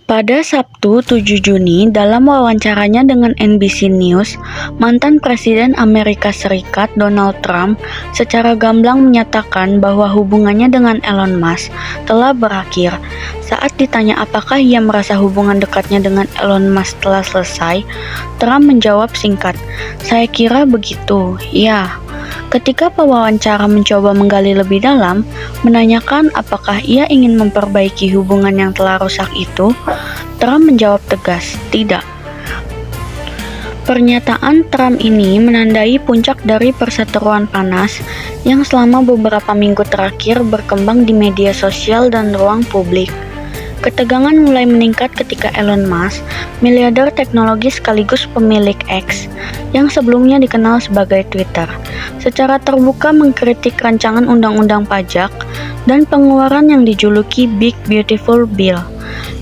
Pada Sabtu 7 Juni, dalam wawancaranya dengan NBC News, mantan Presiden Amerika Serikat Donald Trump secara gamblang menyatakan bahwa hubungannya dengan Elon Musk telah berakhir. Saat ditanya apakah ia merasa hubungan dekatnya dengan Elon Musk telah selesai, Trump menjawab singkat, "Saya kira begitu, ya." Ketika pewawancara mencoba menggali lebih dalam, menanyakan apakah ia ingin memperbaiki hubungan yang telah rusak itu, Trump menjawab tegas, "Tidak." Pernyataan Trump ini menandai puncak dari perseteruan panas yang selama beberapa minggu terakhir berkembang di media sosial dan ruang publik. Ketegangan mulai meningkat ketika Elon Musk, miliarder teknologi sekaligus pemilik X, yang sebelumnya dikenal sebagai Twitter, secara terbuka mengkritik rancangan undang-undang pajak dan pengeluaran yang dijuluki Big Beautiful Bill,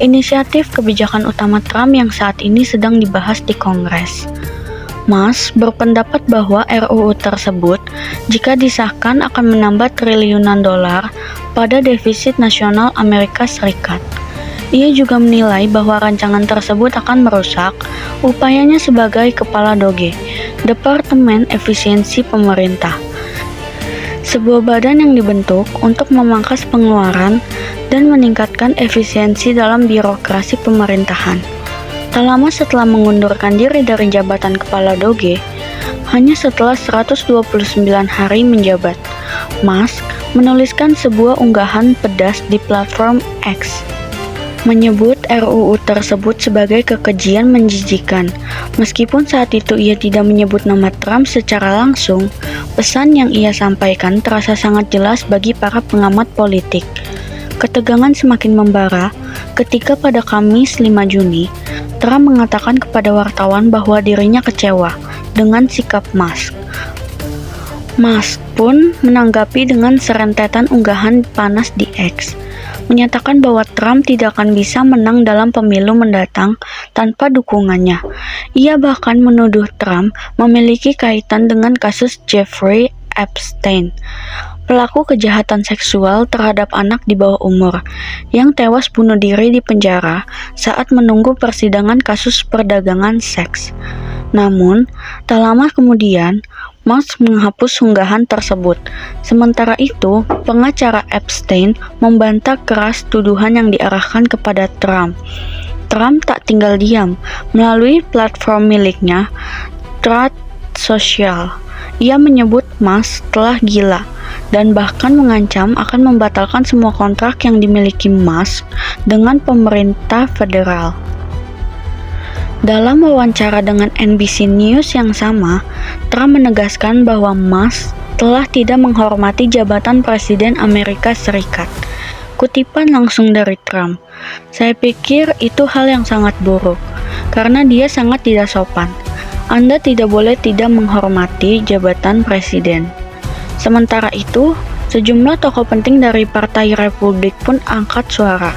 inisiatif kebijakan utama Trump yang saat ini sedang dibahas di Kongres. Musk berpendapat bahwa RUU tersebut, jika disahkan, akan menambah triliunan dolar pada defisit nasional Amerika Serikat. Ia juga menilai bahwa rancangan tersebut akan merusak upayanya sebagai kepala DOGE, Departemen Efisiensi Pemerintah, sebuah badan yang dibentuk untuk memangkas pengeluaran dan meningkatkan efisiensi dalam birokrasi pemerintahan. Tak lama setelah mengundurkan diri dari jabatan kepala DOGE, hanya setelah 129 hari menjabat, Musk menuliskan sebuah unggahan pedas di platform X, menyebut RUU tersebut sebagai kekejian menjijikan. Meskipun saat itu ia tidak menyebut nama Trump secara langsung, pesan yang ia sampaikan terasa sangat jelas bagi para pengamat politik. Ketegangan semakin membara ketika pada Kamis 5 Juni, Trump mengatakan kepada wartawan bahwa dirinya kecewa dengan sikap Musk. Musk pun menanggapi dengan serentetan unggahan panas di X, menyatakan bahwa Trump tidak akan bisa menang dalam pemilu mendatang tanpa dukungannya. Ia bahkan menuduh Trump memiliki kaitan dengan kasus Jeffrey Epstein, pelaku kejahatan seksual terhadap anak di bawah umur, yang tewas bunuh diri di penjara saat menunggu persidangan kasus perdagangan seks. Namun, tak lama kemudian, Musk menghapus unggahan tersebut. Sementara itu, pengacara Epstein membantah keras tuduhan yang diarahkan kepada Trump. Trump tak tinggal diam. Melalui platform miliknya, Truth Social, ia menyebut Musk telah gila dan bahkan mengancam akan membatalkan semua kontrak yang dimiliki Musk dengan pemerintah federal. Dalam wawancara dengan NBC News yang sama, Trump menegaskan bahwa Musk telah tidak menghormati jabatan Presiden Amerika Serikat. Kutipan langsung dari Trump, "Saya pikir itu hal yang sangat buruk, karena dia sangat tidak sopan. Anda tidak boleh tidak menghormati jabatan Presiden." Sementara itu, sejumlah tokoh penting dari Partai Republik pun angkat suara.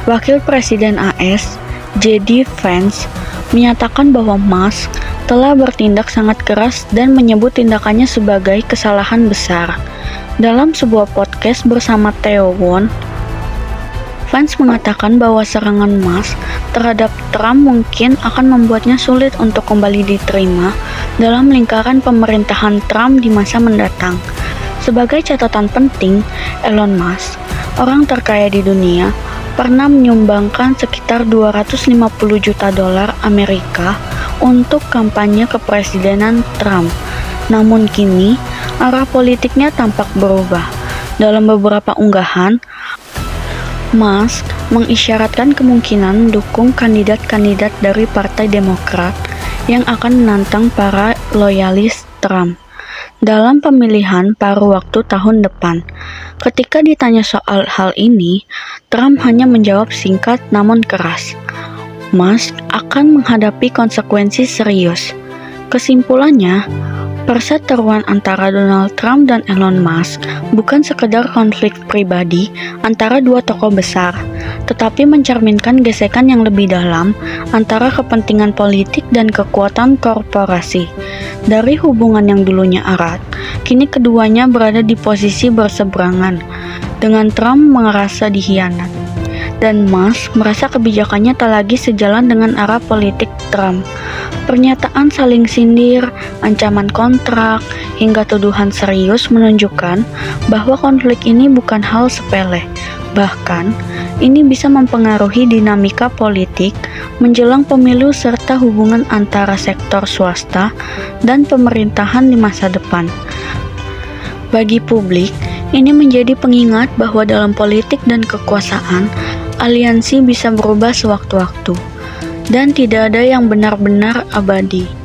Wakil Presiden AS, J.D. Vance, menyatakan bahwa Musk telah bertindak sangat keras dan menyebut tindakannya sebagai kesalahan besar. Dalam sebuah podcast bersama Theo Von, Vance mengatakan bahwa serangan Musk terhadap Trump mungkin akan membuatnya sulit untuk kembali diterima dalam lingkaran pemerintahan Trump di masa mendatang. Sebagai catatan penting, Elon Musk, orang terkaya di dunia, pernah menyumbangkan sekitar 250 juta dolar Amerika untuk kampanye kepresidenan Trump. Namun kini, arah politiknya tampak berubah. Dalam beberapa unggahan, Musk mengisyaratkan kemungkinan mendukung kandidat-kandidat dari Partai Demokrat yang akan menantang para loyalis Trump dalam pemilihan paruh waktu tahun depan. Ketika ditanya soal hal ini, Trump hanya menjawab singkat namun keras, Musk akan menghadapi konsekuensi serius. Kesimpulannya, perseteruan antara Donald Trump dan Elon Musk bukan sekedar konflik pribadi antara dua tokoh besar, tetapi mencerminkan gesekan yang lebih dalam antara kepentingan politik dan kekuatan korporasi. Dari hubungan yang dulunya erat, kini keduanya berada di posisi berseberangan, dengan Trump merasa dikhianat. dan Musk merasa kebijakannya tak lagi sejalan dengan arah politik Trump. Pernyataan saling sindir, ancaman kontrak, hingga tuduhan serius menunjukkan bahwa konflik ini bukan hal sepele. Bahkan, ini bisa mempengaruhi dinamika politik menjelang pemilu serta hubungan antara sektor swasta dan pemerintahan di masa depan. Bagi publik, ini menjadi pengingat bahwa dalam politik dan kekuasaan, aliansi bisa berubah sewaktu-waktu, dan tidak ada yang benar-benar abadi.